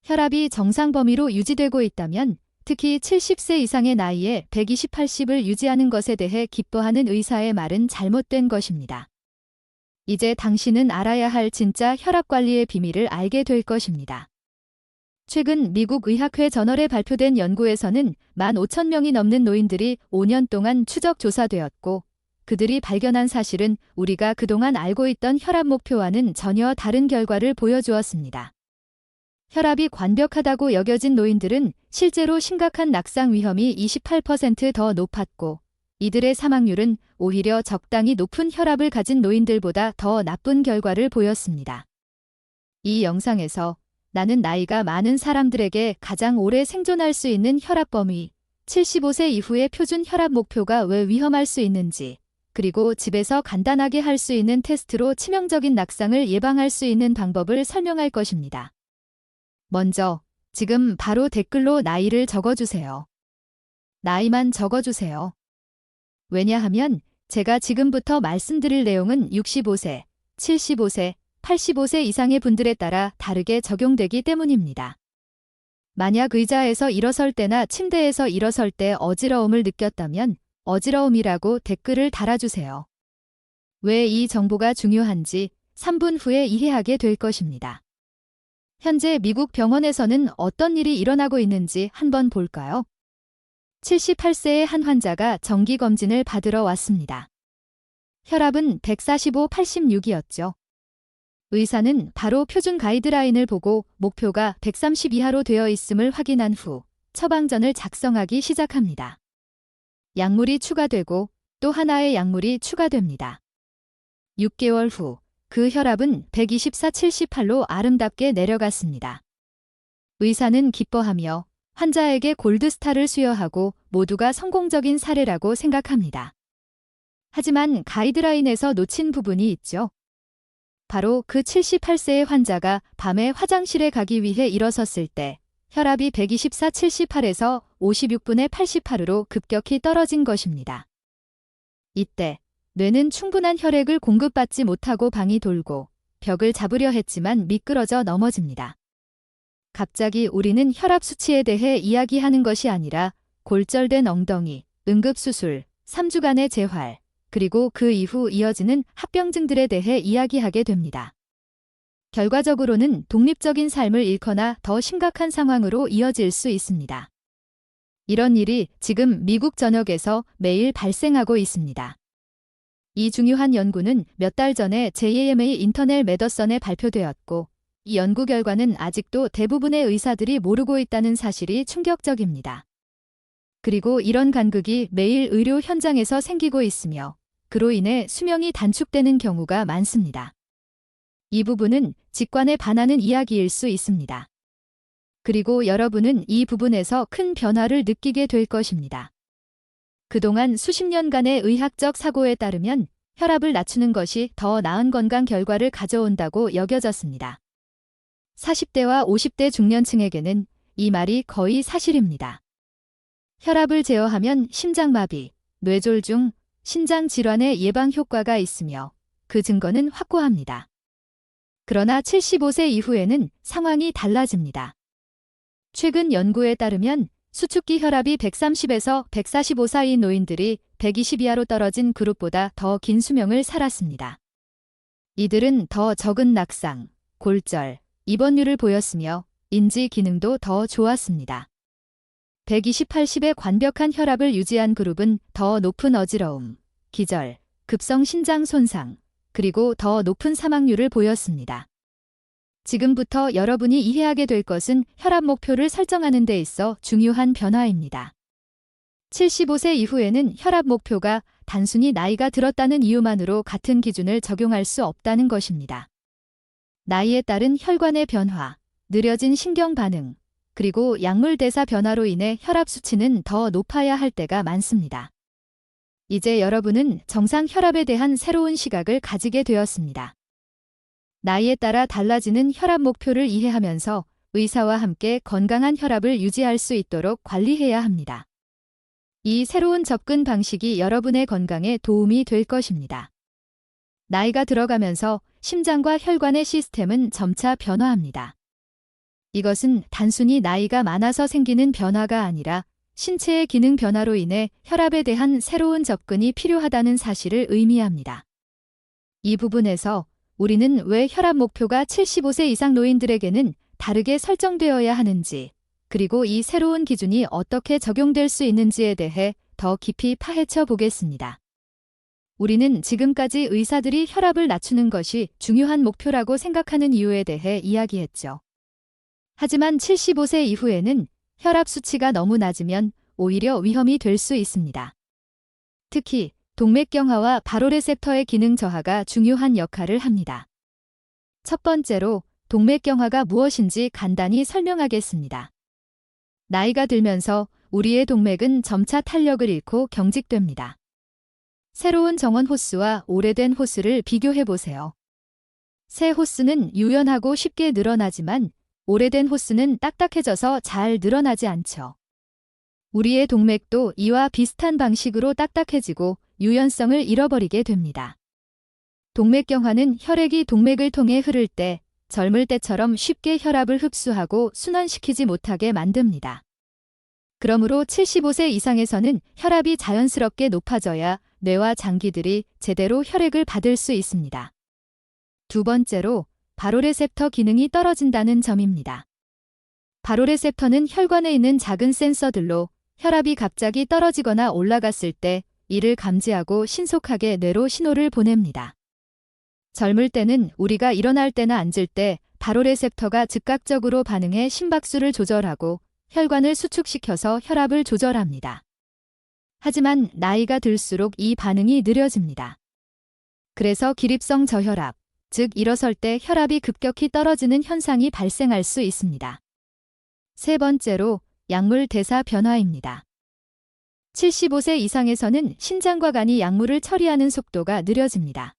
혈압이 정상 범위로 유지되고 있다면, 특히 70세 이상의 나이에 120/80을 유지하는 것에 대해 기뻐하는 의사의 말은 잘못된 것입니다. 이제 당신은 알아야 할 진짜 혈압 관리의 비밀을 알게 될 것입니다. 최근 미국 의학회 저널에 발표된 연구에서는 15,000명이 넘는 노인들이 5년 동안 추적 조사되었고, 그들이 발견한 사실은 우리가 그동안 알고 있던 혈압 목표와는 전혀 다른 결과를 보여주었습니다. 혈압이 완벽하다고 여겨진 노인들은 실제로 심각한 낙상 위험이 28% 더 높았고, 이들의 사망률은 오히려 적당히 높은 혈압을 가진 노인들보다 더 나쁜 결과를 보였습니다. 이 영상에서 나는 나이가 많은 사람들에게 가장 오래 생존할 수 있는 혈압 범위, 75세 이후의 표준 혈압 목표가 왜 위험할 수 있는지, 그리고 집에서 간단하게 할 수 있는 테스트로 치명적인 낙상을 예방할 수 있는 방법을 설명할 것입니다. 먼저, 지금 바로 댓글로 나이를 적어주세요. 나이만 적어주세요. 왜냐하면 제가 지금부터 말씀드릴 내용은 65세, 75세, 85세 이상의 분들에 따라 다르게 적용되기 때문입니다. 만약 의자에서 일어설 때나 침대에서 일어설 때 어지러움을 느꼈다면 어지러움이라고 댓글을 달아주세요. 왜 이 정보가 중요한지 3분 후에 이해하게 될 것입니다. 현재 미국 병원에서는 어떤 일이 일어나고 있는지 한번 볼까요? 78세의 한 환자가 정기검진을 받으러 왔습니다. 혈압은 145/86이었죠. 의사는 바로 표준 가이드라인을 보고 목표가 130 이하로 되어 있음을 확인한 후 처방전을 작성하기 시작합니다. 약물이 추가되고 또 하나의 약물이 추가됩니다. 6개월 후 그 혈압은 124/78로 아름답게 내려갔습니다. 의사는 기뻐하며 환자에게 골드스타를 수여하고 모두가 성공적인 사례라고 생각합니다. 하지만 가이드라인에서 놓친 부분이 있죠. 바로 그 78세의 환자가 밤에 화장실에 가기 위해 일어섰을 때 혈압이 124/78에서 56분의 88으로 급격히 떨어진 것입니다. 이때 뇌는 충분한 혈액을 공급받지 못하고 방이 돌고 벽을 잡으려 했지만 미끄러져 넘어집니다. 갑자기 우리는 혈압 수치에 대해 이야기하는 것이 아니라 골절된 엉덩이, 응급수술, 3주간의 재활, 그리고 그 이후 이어지는 합병증들에 대해 이야기하게 됩니다. 결과적으로는 독립적인 삶을 잃거나 더 심각한 상황으로 이어질 수 있습니다. 이런 일이 지금 미국 전역에서 매일 발생하고 있습니다. 이 중요한 연구는 몇 달 전에 JAMA 인터넬 메더선에 발표되었고, 이 연구 결과는 아직도 대부분의 의사들이 모르고 있다는 사실이 충격적입니다. 그리고 이런 간극이 매일 의료 현장에서 생기고 있으며, 그로 인해 수명이 단축되는 경우가 많습니다. 이 부분은 직관에 반하는 이야기일 수 있습니다. 그리고 여러분은 이 부분에서 큰 변화를 느끼게 될 것입니다. 그동안 수십 년간의 의학적 사고에 따르면 혈압을 낮추는 것이 더 나은 건강 결과를 가져온다고 여겨졌습니다. 40대와 50대 중년층에게는 이 말이 거의 사실입니다. 혈압을 제어하면 심장마비, 뇌졸중, 신장질환의 예방 효과가 있으며 그 증거는 확고합니다. 그러나 75세 이후에는 상황이 달라집니다. 최근 연구에 따르면 수축기 혈압이 130에서 145 사이인 노인들이 120 이하로 떨어진 그룹보다 더 긴 수명을 살았습니다. 이들은 더 적은 낙상, 골절, 입원율을 보였으며 인지 기능도 더 좋았습니다. 120/80의 완벽한 혈압을 유지한 그룹은 더 높은 어지러움, 기절, 급성 신장 손상, 그리고 더 높은 사망률을 보였습니다. 지금부터 여러분이 이해하게 될 것은 혈압 목표를 설정하는 데 있어 중요한 변화입니다. 75세 이후에는 혈압 목표가 단순히 나이가 들었다는 이유만으로 같은 기준을 적용할 수 없다는 것입니다. 나이에 따른 혈관의 변화, 느려진 신경 반응, 그리고 약물 대사 변화로 인해 혈압 수치는 더 높아야 할 때가 많습니다. 이제 여러분은 정상 혈압에 대한 새로운 시각을 가지게 되었습니다. 나이에 따라 달라지는 혈압 목표를 이해하면서 의사와 함께 건강한 혈압을 유지할 수 있도록 관리해야 합니다. 이 새로운 접근 방식이 여러분의 건강에 도움이 될 것입니다. 나이가 들어가면서 심장과 혈관의 시스템은 점차 변화합니다. 이것은 단순히 나이가 많아서 생기는 변화가 아니라 신체의 기능 변화로 인해 혈압에 대한 새로운 접근이 필요하다는 사실을 의미합니다. 이 부분에서 우리는 왜 혈압 목표가 75세 이상 노인들에게는 다르게 설정되어야 하는지, 그리고 이 새로운 기준이 어떻게 적용될 수 있는지에 대해 더 깊이 파헤쳐 보겠습니다. 우리는 지금까지 의사들이 혈압을 낮추는 것이 중요한 목표라고 생각하는 이유에 대해 이야기했죠. 하지만 75세 이후에는 혈압 수치가 너무 낮으면 오히려 위험이 될 수 있습니다. 특히 동맥경화와 바로레셉터의 기능 저하가 중요한 역할을 합니다. 첫 번째로 동맥경화가 무엇인지 간단히 설명하겠습니다. 나이가 들면서 우리의 동맥은 점차 탄력을 잃고 경직됩니다. 새로운 정원 호스와 오래된 호스를 비교해 보세요. 새 호스는 유연하고 쉽게 늘어나지만 오래된 호스는 딱딱해져서 잘 늘어나지 않죠. 우리의 동맥도 이와 비슷한 방식으로 딱딱해지고 유연성을 잃어버리게 됩니다. 동맥경화는 혈액이 동맥을 통해 흐를 때 젊을 때처럼 쉽게 혈압을 흡수하고 순환시키지 못하게 만듭니다. 그러므로 75세 이상에서는 혈압이 자연스럽게 높아져야 뇌와 장기들이 제대로 혈액을 받을 수 있습니다. 두 번째로 바로레셉터 기능이 떨어진다는 점입니다. 바로레셉터는 혈관에 있는 작은 센서들로 혈압이 갑자기 떨어지거나 올라갔을 때 이를 감지하고 신속하게 뇌로 신호를 보냅니다. 젊을 때는 우리가 일어날 때나 앉을 때 바로레셉터가 즉각적으로 반응해 심박수를 조절하고 혈관을 수축시켜서 혈압을 조절합니다. 하지만 나이가 들수록 이 반응이 느려집니다. 그래서 기립성 저혈압, 즉 일어설 때 혈압이 급격히 떨어지는 현상이 발생할 수 있습니다. 세 번째로 약물 대사 변화입니다. 75세 이상에서는 신장과 간이 약물을 처리하는 속도가 느려집니다.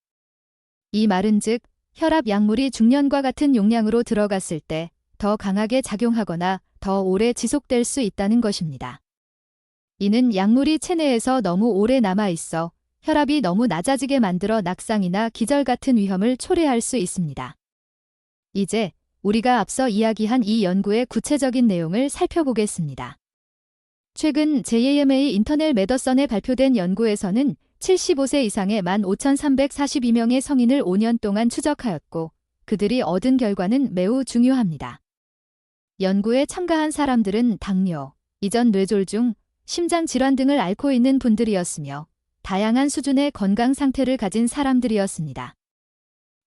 이 말은 즉 혈압 약물이 중년과 같은 용량으로 들어갔을 때 더 강하게 작용하거나 더 오래 지속될 수 있다는 것입니다. 이는 약물이 체내에서 너무 오래 남아 있어 혈압이 너무 낮아지게 만들어 낙상이나 기절 같은 위험을 초래할 수 있습니다. 이제 우리가 앞서 이야기한 이 연구의 구체적인 내용을 살펴보겠습니다. 최근 JAMA 인터넷 메더선에 발표된 연구에서는 75세 이상의 15,342명의 성인을 5년 동안 추적하였고 그들이 얻은 결과는 매우 중요합니다. 연구에 참가한 사람들은 당뇨, 이전 뇌졸중, 심장질환 등을 앓고 있는 분들이었으며 다양한 수준의 건강 상태를 가진 사람들이었습니다.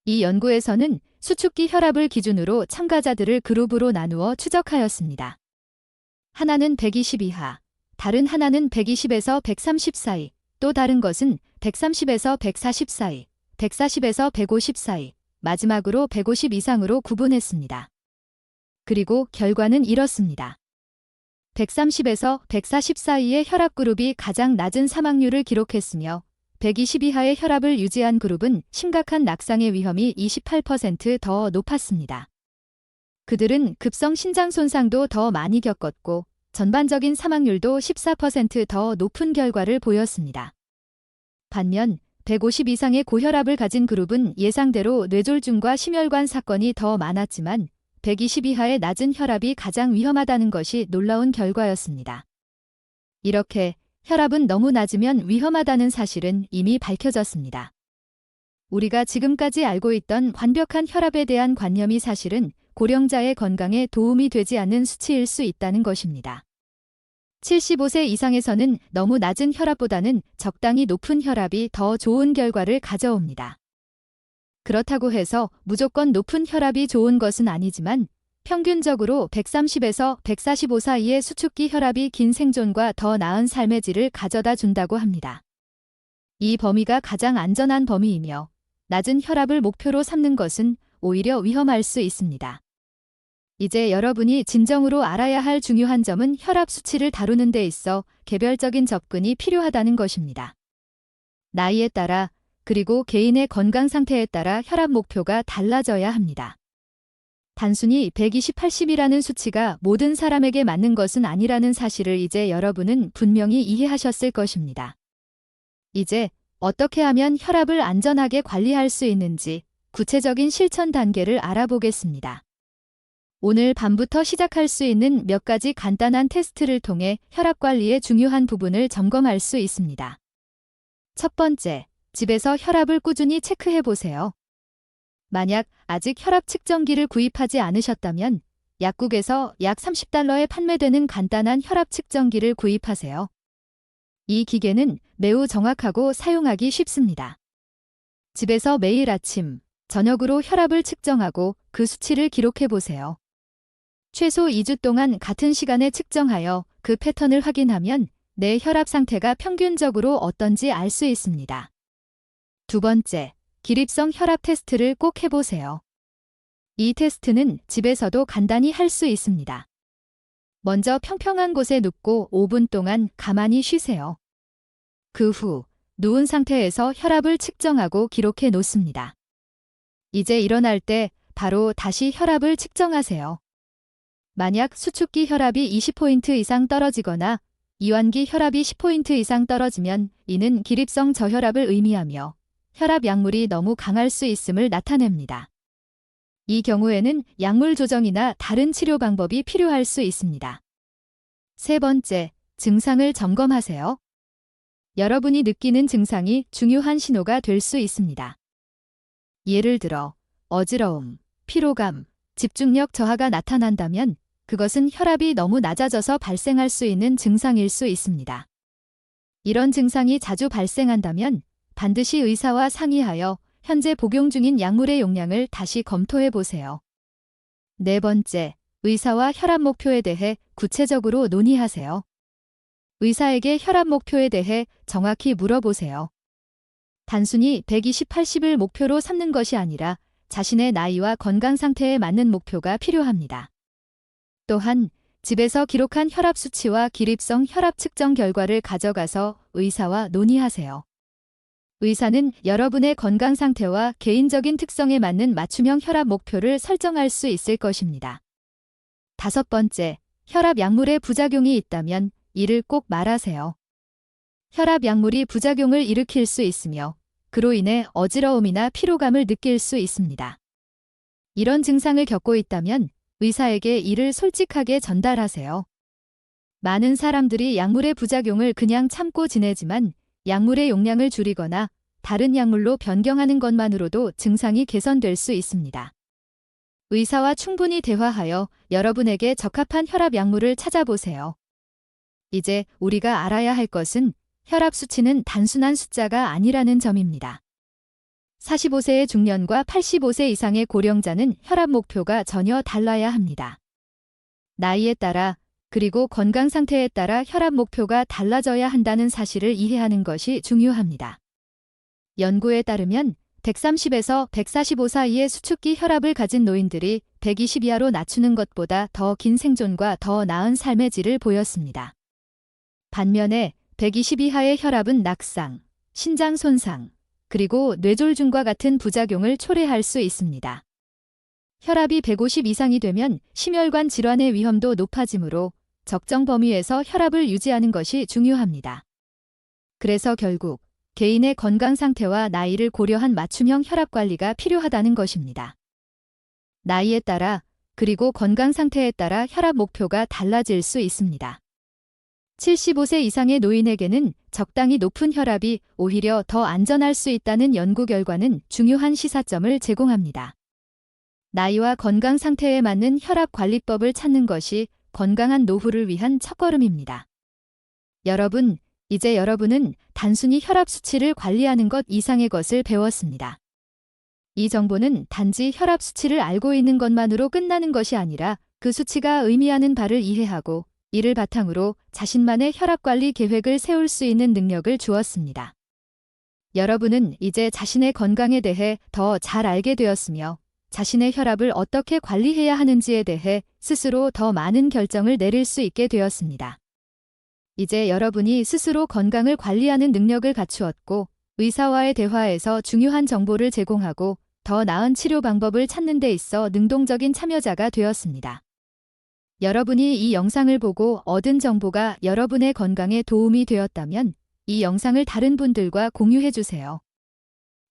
이 연구에서는 수축기 혈압을 기준으로 참가자들을 그룹으로 나누어 추적하였습니다. 하나는 120 이하, 다른 하나는 120에서 130 사이, 또 다른 것은 130에서 140 사이, 140에서 150 사이, 마지막으로 150 이상으로 구분했습니다. 그리고 결과는 이렇습니다. 130에서 140 사이의 혈압 그룹이 가장 낮은 사망률을 기록했으며 120 이하의 혈압을 유지한 그룹은 심각한 낙상의 위험이 28% 높았습니다. 그들은 급성 신장 손상도 더 많이 겪었고 전반적인 사망률도 14% 높은 결과를 보였습니다. 반면 150 이상의 고혈압을 가진 그룹은 예상대로 뇌졸중과 심혈관 사건이 더 많았지만 120 이하의 낮은 혈압이 가장 위험하다는 것이 놀라운 결과였습니다. 이렇게 혈압은 너무 낮으면 위험하다는 사실은 이미 밝혀졌습니다. 우리가 지금까지 알고 있던 완벽한 혈압에 대한 관념이 사실은 고령자의 건강에 도움이 되지 않는 수치일 수 있다는 것입니다. 75세 이상에서는 너무 낮은 혈압보다는 적당히 높은 혈압이 더 좋은 결과를 가져옵니다. 그렇다고 해서 무조건 높은 혈압이 좋은 것은 아니지만 평균적으로 130에서 145 사이의 수축기 혈압이 긴 생존과 더 나은 삶의 질을 가져다 준다고 합니다. 이 범위가 가장 안전한 범위이며 낮은 혈압을 목표로 삼는 것은 오히려 위험할 수 있습니다. 이제 여러분이 진정으로 알아야 할 중요한 점은 혈압 수치를 다루는 데 있어 개별적인 접근이 필요하다는 것입니다. 나이에 따라 그리고 개인의 건강 상태에 따라 혈압 목표가 달라져야 합니다. 단순히 120/80이라는 수치가 모든 사람에게 맞는 것은 아니라는 사실을 이제 여러분은 분명히 이해하셨을 것입니다. 이제 어떻게 하면 혈압을 안전하게 관리할 수 있는지 구체적인 실천 단계를 알아보겠습니다. 오늘 밤부터 시작할 수 있는 몇 가지 간단한 테스트를 통해 혈압 관리의 중요한 부분을 점검할 수 있습니다. 첫 번째, 집에서 혈압을 꾸준히 체크해 보세요. 만약 아직 혈압 측정기를 구입하지 않으셨다면 약국에서 약 $30에 판매되는 간단한 혈압 측정기를 구입하세요. 이 기계는 매우 정확하고 사용하기 쉽습니다. 집에서 매일 아침, 저녁으로 혈압을 측정하고 그 수치를 기록해 보세요. 최소 2주 동안 같은 시간에 측정하여 그 패턴을 확인하면 내 혈압 상태가 평균적으로 어떤지 알 수 있습니다. 두 번째, 기립성 혈압 테스트를 꼭 해보세요. 이 테스트는 집에서도 간단히 할 수 있습니다. 먼저 평평한 곳에 눕고 5분 동안 가만히 쉬세요. 그 후 누운 상태에서 혈압을 측정하고 기록해 놓습니다. 이제 일어날 때 바로 다시 혈압을 측정하세요. 만약 수축기 혈압이 20포인트 이상 떨어지거나 이완기 혈압이 10포인트 이상 떨어지면 이는 기립성 저혈압을 의미하며 혈압 약물이 너무 강할 수 있음을 나타냅니다. 이 경우에는 약물 조정이나 다른 치료 방법이 필요할 수 있습니다. 세 번째, 증상을 점검하세요. 여러분이 느끼는 증상이 중요한 신호가 될 수 있습니다. 예를 들어 어지러움, 피로감, 집중력 저하가 나타난다면 그것은 혈압이 너무 낮아져서 발생할 수 있는 증상일 수 있습니다. 이런 증상이 자주 발생한다면 반드시 의사와 상의하여 현재 복용 중인 약물의 용량을 다시 검토해 보세요. 네 번째, 의사와 혈압 목표에 대해 구체적으로 논의하세요. 의사에게 혈압 목표에 대해 정확히 물어보세요. 단순히 120/80을 목표로 삼는 것이 아니라 자신의 나이와 건강 상태에 맞는 목표가 필요합니다. 또한 집에서 기록한 혈압 수치와 기립성 혈압 측정 결과를 가져가서 의사와 논의하세요. 의사는 여러분의 건강 상태와 개인적인 특성에 맞는 맞춤형 혈압 목표를 설정할 수 있을 것입니다. 다섯 번째, 혈압 약물의 부작용이 있다면 이를 꼭 말하세요. 혈압 약물이 부작용을 일으킬 수 있으며 그로 인해 어지러움이나 피로감을 느낄 수 있습니다. 이런 증상을 겪고 있다면 의사에게 이를 솔직하게 전달하세요. 많은 사람들이 약물의 부작용을 그냥 참고 지내지만 약물의 용량을 줄이거나 다른 약물로 변경하는 것만으로도 증상이 개선될 수 있습니다. 의사와 충분히 대화하여 여러분에게 적합한 혈압 약물을 찾아보세요. 이제 우리가 알아야 할 것은 혈압 수치는 단순한 숫자가 아니라는 점입니다. 45세의 중년과 85세 이상의 고령자는 혈압 목표가 전혀 달라야 합니다. 나이에 따라 그리고 건강 상태에 따라 혈압 목표가 달라져야 한다는 사실을 이해하는 것이 중요합니다. 연구에 따르면 130에서 145 사이의 수축기 혈압을 가진 노인들이 120 이하로 낮추는 것보다 더 긴 생존과 더 나은 삶의 질을 보였습니다. 반면에 120 이하의 혈압은 낙상, 신장 손상, 그리고 뇌졸중과 같은 부작용을 초래할 수 있습니다. 혈압이 150 이상이 되면 심혈관 질환의 위험도 높아지므로 적정 범위에서 혈압을 유지하는 것이 중요합니다. 그래서 결국 개인의 건강 상태와 나이를 고려한 맞춤형 혈압 관리가 필요하다는 것입니다. 나이에 따라 그리고 건강 상태에 따라 혈압 목표가 달라질 수 있습니다. 75세 이상의 노인에게는 적당히 높은 혈압이 오히려 더 안전할 수 있다는 연구 결과는 중요한 시사점을 제공합니다. 나이와 건강 상태에 맞는 혈압 관리법을 찾는 것이 건강한 노후를 위한 첫걸음입니다. 여러분, 이제 여러분은 단순히 혈압 수치를 관리하는 것 이상의 것을 배웠습니다. 이 정보는 단지 혈압 수치를 알고 있는 것만으로 끝나는 것이 아니라 그 수치가 의미하는 바를 이해하고 이를 바탕으로 자신만의 혈압관리 계획을 세울 수 있는 능력을 주었습니다. 여러분은 이제 자신의 건강에 대해 더 잘 알게 되었으며 자신의 혈압을 어떻게 관리해야 하는지에 대해 스스로 더 많은 결정을 내릴 수 있게 되었습니다. 이제 여러분이 스스로 건강을 관리하는 능력을 갖추었고 의사와의 대화에서 중요한 정보를 제공하고 더 나은 치료 방법을 찾는 데 있어 능동적인 참여자가 되었습니다. 여러분이 이 영상을 보고 얻은 정보가 여러분의 건강에 도움이 되었다면 이 영상을 다른 분들과 공유해 주세요.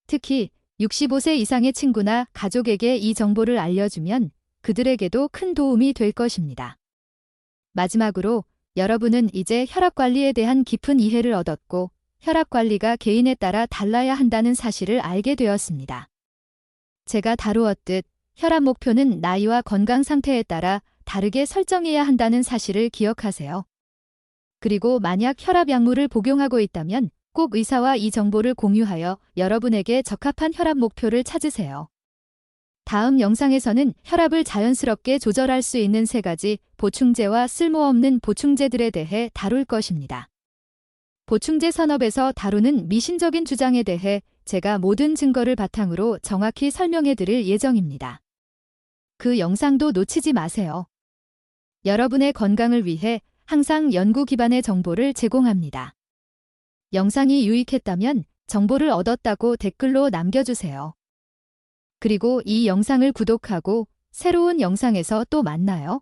특히 65세 이상의 친구나 가족에게 이 정보를 알려주면 그들에게도 큰 도움이 될 것입니다. 마지막으로 여러분은 이제 혈압 관리에 대한 깊은 이해를 얻었고 혈압 관리가 개인에 따라 달라야 한다는 사실을 알게 되었습니다. 제가 다루었듯 혈압 목표는 나이와 건강 상태에 따라 다르게 설정해야 한다는 사실을 기억하세요. 그리고 만약 혈압 약물을 복용하고 있다면 꼭 의사와 이 정보를 공유하여 여러분에게 적합한 혈압 목표를 찾으세요. 다음 영상에서는 혈압을 자연스럽게 조절할 수 있는 3가지 보충제와 쓸모없는 보충제들에 대해 다룰 것입니다. 보충제 산업에서 다루는 미신적인 주장에 대해 제가 모든 증거를 바탕으로 정확히 설명해 드릴 예정입니다. 그 영상도 놓치지 마세요. 여러분의 건강을 위해 항상 연구 기반의 정보를 제공합니다. 영상이 유익했다면 정보를 얻었다고 댓글로 남겨주세요. 그리고 이 영상을 구독하고 새로운 영상에서 또 만나요.